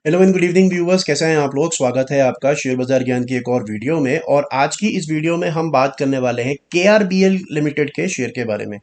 Hello and good evening viewers, कैसे हैं आप लोग। स्वागत है आपका शेयर बाजार ज्ञान की एक और वीडियो में। और आज की इस वीडियो में हम बात करने वाले हैं केआरबीएल लिमिटेड के शेयर के बारे में।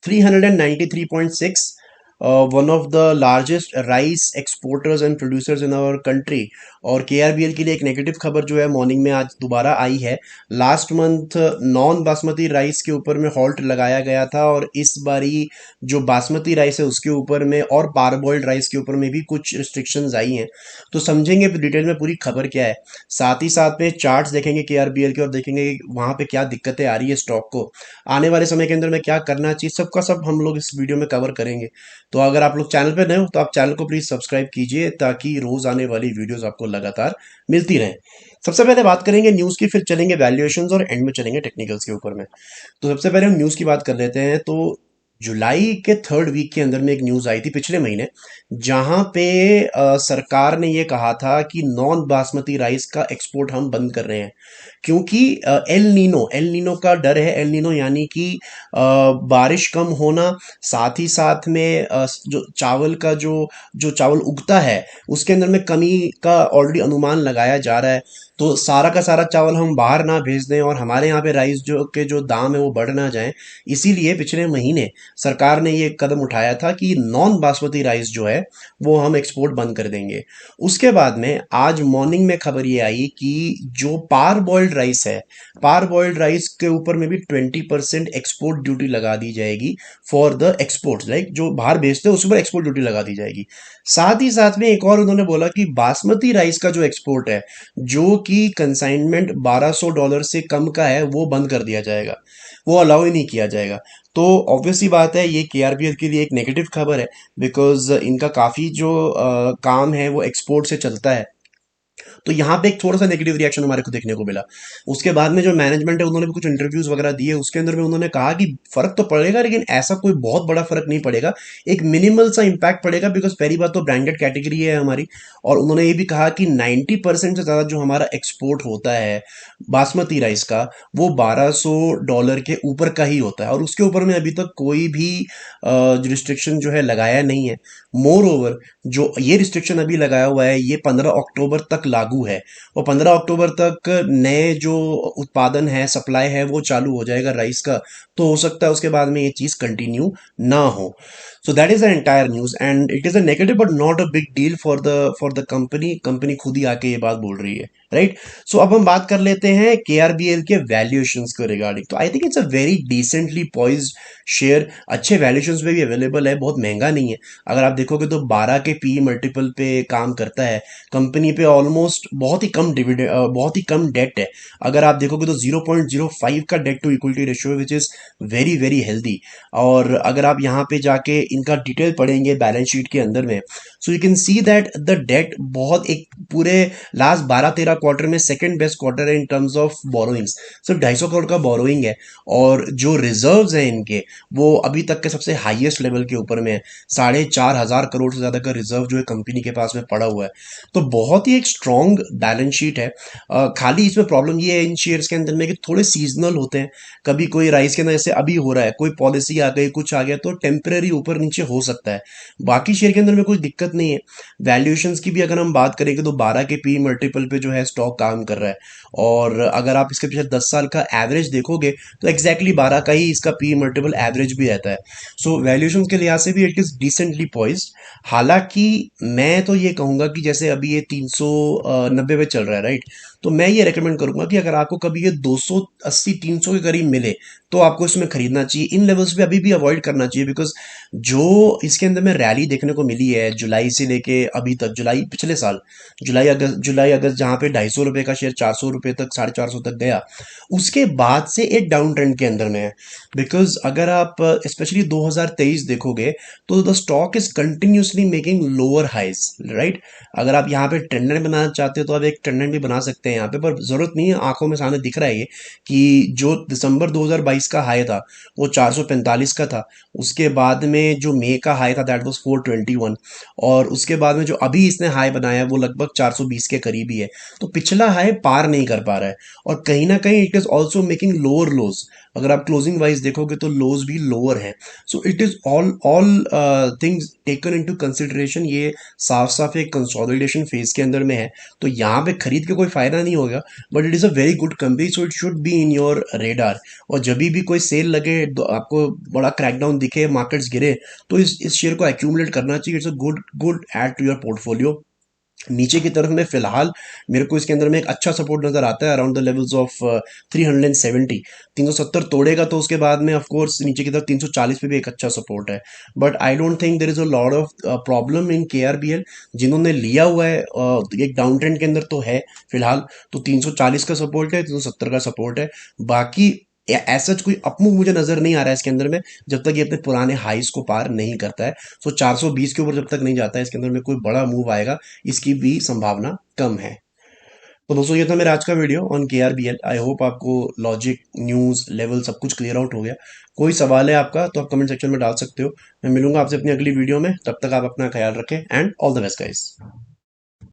393.6, one of the largest rice exporters and producers in our country. और केआरबीएल के लिए एक नेगेटिव खबर जो है मॉर्निंग में आज दोबारा आई है। Last month non basmati rice के ऊपर में हॉल्ट लगाया गया था, और इस बारी जो बासमती राइस है उसके ऊपर में और पारबॉइल्ड राइस के ऊपर में भी कुछ रिस्ट्रिक्शंस आई हैं। तो समझेंगे डिटेल में पूरी खबर क्या है। साथ ही साथ में चार्ट्स देखेंगे केआरबीएल के, और देखेंगे कि वहां पे क्या दिक्कतें आ रही है स्टॉक को, आने वाले समय के अंदर में क्या करना चाहिए, सबका सब हम लोग इस वीडियो में कवर करेंगे। तो अगर आप लोग चैनल पे नए हो तो आप चैनल को प्लीज सब्सक्राइब कीजिए, ताकि रोज आने वाली वीडियोस आपको लगातार मिलती रहे। सबसे पहले बात करेंगे न्यूज की, फिर चलेंगे वैल्यूएशंस, और एंड में चलेंगे टेक्निकल्स के ऊपर में। तो सबसे पहले हम न्यूज की बात कर लेते हैं। तो जुलाई के थर्ड वीक के अंदर में एक न्यूज आई थी पिछले महीने, जहां पे सरकार ने ये कहा था कि नॉन बासमती राइस का एक्सपोर्ट हम बंद कर रहे हैं, क्योंकि एल नीनो का डर है। एल नीनो यानी कि बारिश कम होना, साथ ही साथ में जो चावल का जो चावल उगता है उसके अंदर में कमी का ऑलरेडी अनुमान लगाया जा रहा है। तो सारा का सारा चावल हम बाहर ना भेज दें, और हमारे यहाँ पे राइस जो दाम है वो बढ़ ना जाए, इसीलिए पिछले महीने सरकार ने ये कदम उठाया था कि नॉन बासमती राइस जो है वो हम एक्सपोर्ट बंद कर देंगे। उसके बाद में आज मॉर्निंग में खबर ये आई कि जो पार बॉइल्ड राइस है, पार बॉइल्ड राइस के ऊपर में भी 20% एक्सपोर्ट ड्यूटी लगा दी जाएगी फॉर द एक्सपोर्ट्स, लाइक जो बाहर भेजते हैं उस पर एक्सपोर्ट ड्यूटी लगा दी जाएगी। साथ ही साथ में एक और उन्होंने बोला कि बासमती राइस का जो एक्सपोर्ट है, जो कि कंसाइनमेंट $1200 से कम का है, वो बंद कर दिया जाएगा, वो अलाउ ही नहीं किया जाएगा। तो ऑब्वियसली बात है, ये केआरबीएल के लिए एक नेगेटिव खबर है, बिकॉज इनका काफ़ी जो काम है वो एक्सपोर्ट से चलता है। तो यहाँ पे एक थोड़ा सा नेगेटिव रिएक्शन हमारे को देखने को मिला। उसके बाद में जो मैनेजमेंट है उन्होंने भी कुछ इंटरव्यूज वगैरह दिए, उसके अंदर में उन्होंने कहा कि फर्क तो पड़ेगा, लेकिन ऐसा कोई बहुत बड़ा फर्क नहीं पड़ेगा, एक मिनिमल सा इम्पैक्ट पड़ेगा, बिकॉज पहली बात तो ब्रांडेड कैटेगरी है हमारी। और उन्होंने ये भी कहा कि 90% से ज़्यादा जो हमारा एक्सपोर्ट होता है बासमती राइस का, वो $1200 के ऊपर का ही होता है, और उसके ऊपर में अभी तक कोई भी रिस्ट्रिक्शन जो है लगाया नहीं है। मोर ओवर, जो ये रिस्ट्रिक्शन अभी लगाया हुआ है ये 15 अक्टूबर तक लागू है, और 15 अक्टूबर तक नए जो उत्पादन है, सप्लाई है, वो चालू हो जाएगा राइस का। तो हो सकता है उसके बाद में ये चीज़ कंटिन्यू ना हो। So that is the entire news, and it is a negative but not a big deal for the company. Company खुद ही आके ये बात बोल रही है, राइट। सो अब हम बात कर लेते हैं केआरबीएल के वैल्यूएशंस के रिगार्डिंग। तो I think it's a very decently poised share, अच्छे वैल्यूएशंस पे भी अवेलेबल है, बहुत महंगा नहीं है। अगर आप देखोगे तो 12 के पी मल्टीपल पे काम करता है कंपनी पे, ऑलमोस्ट बहुत ही कम डिविडेंड, बहुत ही कम डेट है। अगर आप देखोगे तो 0.05 का debt to equity ratio, which is very very healthy. और अगर आप यहाँ पे जाके इनका डिटेल पढ़ेंगे बैलेंस शीट के अंदर में, so you can see that the debt बहुत एक पूरे लास्ट 12-13 क्वार्टर में सेकंड बेस्ट क्वार्टर है इन टर्म्स ऑफ बोरोइंग्स। सिर्फ 250 करोड़ का बोरोइंग है, और जो रिजर्व्स हैं इनके, वो अभी तक के सबसे हाईएस्ट लेवल के ऊपर में है। 4500 करोड़ से ज़्यादा का रिजर्व जो है कंपनी के पास में पड़ा हुआ है। तो बहुत ही एक स्ट्रॉन्ग बैलेंस शीट है। खाली इसमें प्रॉब्लम ये है इन शेयर्स के अंदर में कि थोड़े सीजनल होते हैं। कभी कोई राइस के अंदर जैसे अभी हो रहा है, कोई पॉलिसी आ गई, कुछ आ गया, तो टेम्परेरी ऊपर नीचे हो सकता है। बाकी शेयर के अंदर में कोई दिक्कत नहीं है। वैल्यूएशंस की भी अगर हम बात करेंगे तो 12 के पी मल्टीपल पे जो है स्टॉक काम कर रहा है। और अगर आप इसके पीछे 10 साल का एवरेज देखोगे तो एग्जैक्टली 12 का ही इसका पी मल्टीपल एवरेज भी रहता है। सो वैल्यूएशन के लिहाज से भी इट इज डिसेंटली पॉइज्ड। हालांकि मैं तो ये कहूंगा कि जैसे अभी ये 390 पे चल रहा है, राइट। तो मैं ये रेकमेंड करूंगा कि अगर आपको कभी ये 280-300 के करीब मिले तो आपको इसमें खरीदना चाहिए। इन लेवल्स पे अभी भी अवॉइड करना चाहिए, बिकॉज जो इसके अंदर में रैली देखने को मिली है जुलाई से लेके अभी तक, जुलाई पिछले साल, जुलाई अगस्त जहाँ पे ₹250 का शेयर ₹400 तक, 450 तक गया, उसके बाद से एक डाउन ट्रेंड के अंदर में है। बिकॉज अगर आप स्पेशली 2023 देखोगे तो the stock is continuously making lower highs, right. अगर आप यहाँ पे ट्रेंड लाइन बनाना चाहते हो तो आप एक ट्रेंड लाइन भी बना सकते हैं यहाँ पे, पर जरूरत नहीं है। आंखों में सामने दिख रहा है ये कि जो दिसंबर 2022 का हाई था वो 445 का था। उसके बाद में जो मई का हाई था दैट वाज 421, और उसके बाद में जो अभी इसने हाई बनाया है वो लगभग 420 के करीब ही है। तो पिछला हाई पार नहीं कर पा रहा है, और कहीं ना कहीं it is also making lower लोज। अगर आप क्लोजिंग वाइज देखोगे तो लोज भी लोअर हैं। So it is all things taken into consideration, ये साफ साफ एक कंसोलिडेशन फेज के अंदर में है। तो यहाँ पे खरीद के कोई फायदा नहीं होगा, but it is a very good company, so it should be in your radar. और जब भी कोई सेल लगे, आपको बड़ा क्रैकडाउन दिखे, मार्केट्स गिरे, तो इस शेयर को एक्यूमुलेट करना चाहिए। It's a good good add to your portfolio. नीचे की तरफ में फिलहाल मेरे को इसके अंदर में एक अच्छा सपोर्ट नजर आता है अराउंड द लेवल्स ऑफ 370। 370 तोड़ेगा तो उसके बाद में ऑफ कोर्स नीचे की तरफ 340 पे भी एक अच्छा सपोर्ट है। But I don't think there is a lot of problem in KRBL. जिन्होंने लिया हुआ है एक डाउन ट्रेंड के अंदर तो है फिलहाल। तो 340 का सपोर्ट है, 370 का सपोर्ट है। बाकी ऐसा कोई अपमूव मुझे नजर नहीं आ रहा है इसके अंदर में, जब तक ये अपने पुराने हाइस को पार नहीं करता है। सो 420 के ऊपर जब तक नहीं जाता है इसके अंदर में कोई बड़ा मूव आएगा, इसकी भी संभावना कम है। तो दोस्तों ये था मेरा आज का video on KRBL. I hope आपको लॉजिक, न्यूज़, लेवल सब कुछ क्लियर आउट हो गया। कोई सवाल है आपका तो आप कमेंट सेक्शन में डाल सकते हो। मैं मिलूंगा आपसे अपनी अगली वीडियो में, तब तक आप अपना ख्याल रखें and all the best guys.